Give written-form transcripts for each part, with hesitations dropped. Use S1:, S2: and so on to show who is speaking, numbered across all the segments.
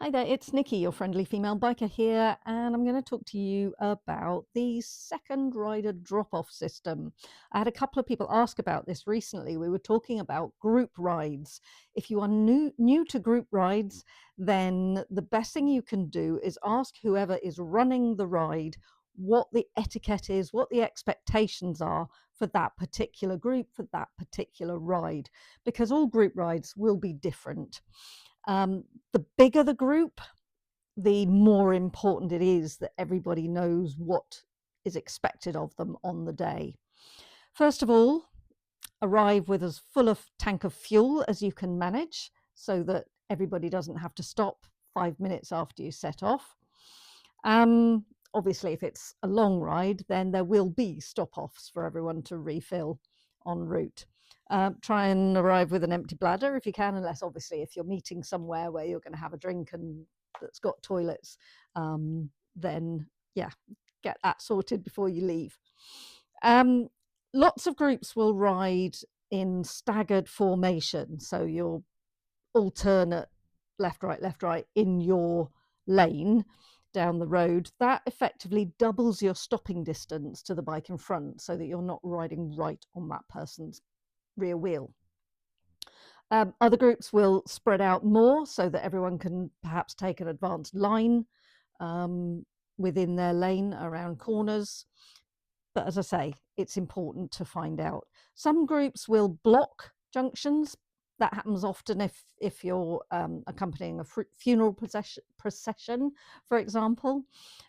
S1: Hi there, it's Nikki, your friendly female biker here, and I'm going to talk to you about the second rider drop-off system. I had a couple of people ask about this recently. We were talking about group rides. If you are new to group rides, then the best thing you can do is ask whoever is running the ride what the etiquette is, what the expectations are for that particular group, for that particular ride, because all group rides will be different. The bigger the group, the more important it is that everybody knows what is expected of them on the day. First of all, arrive with as full a tank of fuel as you can manage so that everybody doesn't have to stop 5 minutes after you set off. Obviously, if it's a long ride, then there will be stop-offs for everyone to refill en route. Try and arrive with an empty bladder if you can, unless obviously if you're meeting somewhere where you're going to have a drink and that's got toilets, then yeah, get that sorted before you leave. Lots of groups will ride in staggered formation, so you'll alternate left, right in your lane down the road. That effectively doubles your stopping distance to the bike in front so that you're not riding right on that person's rear wheel. Other groups will spread out more so that everyone can perhaps take an advanced line within their lane around corners. But as I say, it's important to find out. Some groups will block junctions. That happens often if you're accompanying a funeral procession, for example.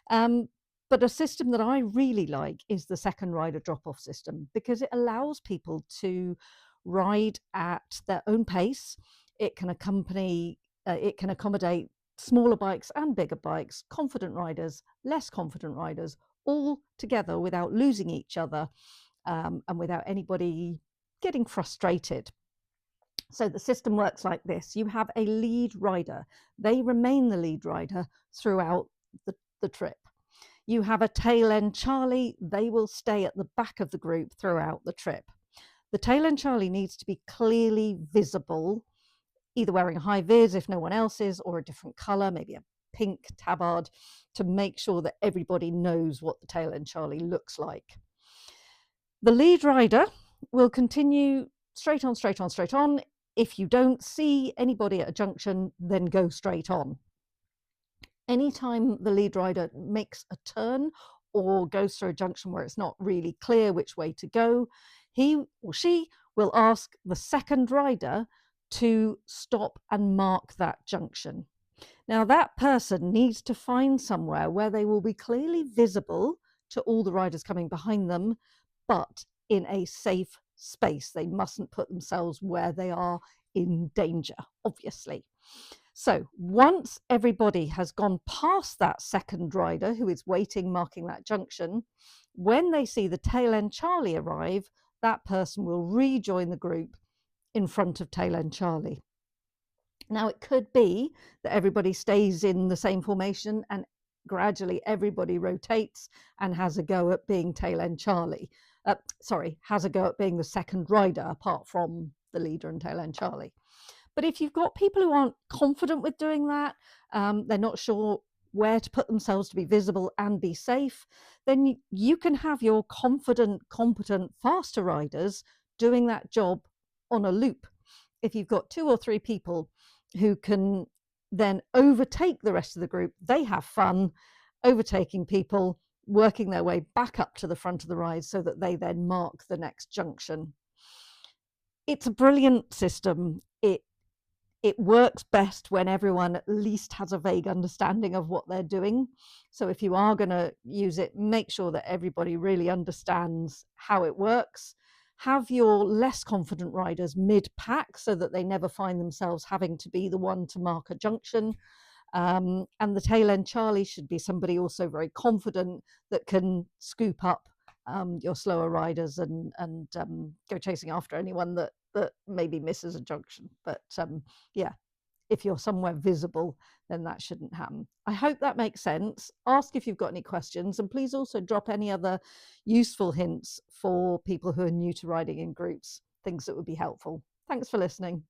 S1: But a system that I really like is the second rider drop-off system, because it allows people to ride at their own pace. It can accommodate smaller bikes and bigger bikes, confident riders, less confident riders, all together without losing each other, and without anybody getting frustrated. So the system works like this. You have a lead rider. They remain the lead rider throughout the trip. You have a tail end Charlie. They will stay at the back of the group throughout the trip. The tail end Charlie needs to be clearly visible, either wearing a high vis if no one else is, or a different color, maybe a pink tabard, to make sure that everybody knows what the tail end Charlie looks like. The lead rider will continue straight on, straight on, straight on. If you don't see anybody at a junction, then go straight on. Anytime the lead rider makes a turn or goes through a junction where it's not really clear which way to go, he or she will ask the second rider to stop and mark that junction. Now, that person needs to find somewhere where they will be clearly visible to all the riders coming behind them, but in a safe space. They mustn't put themselves where they are in danger, obviously. So once everybody has gone past that second rider who is waiting, marking that junction, when they see the tail end Charlie arrive, that person will rejoin the group in front of tail end Charlie. Now, it could be that everybody stays in the same formation and gradually everybody rotates and has a go at being tail end Charlie. Has a go at being the second rider apart from the leader and tail end Charlie. But if you've got people who aren't confident with doing that, they're not sure where to put themselves to be visible and be safe, then you can have your confident, competent, faster riders doing that job on a loop. If you've got 2 or 3 people who can then overtake the rest of the group, they have fun overtaking people, working their way back up to the front of the ride so that they then mark the next junction. It's a brilliant system. It works best when everyone at least has a vague understanding of what they're doing. So if you are going to use it, make sure that everybody really understands how it works. Have your less confident riders mid-pack so that they never find themselves having to be the one to mark a junction. And the tail end Charlie should be somebody also very confident that can scoop up your slower riders and go chasing after anyone that maybe misses a junction. But yeah, if you're somewhere visible, then that shouldn't happen. I hope that makes sense. Ask if you've got any questions, and please also drop any other useful hints for people who are new to riding in groups, things that would be helpful. Thanks for listening.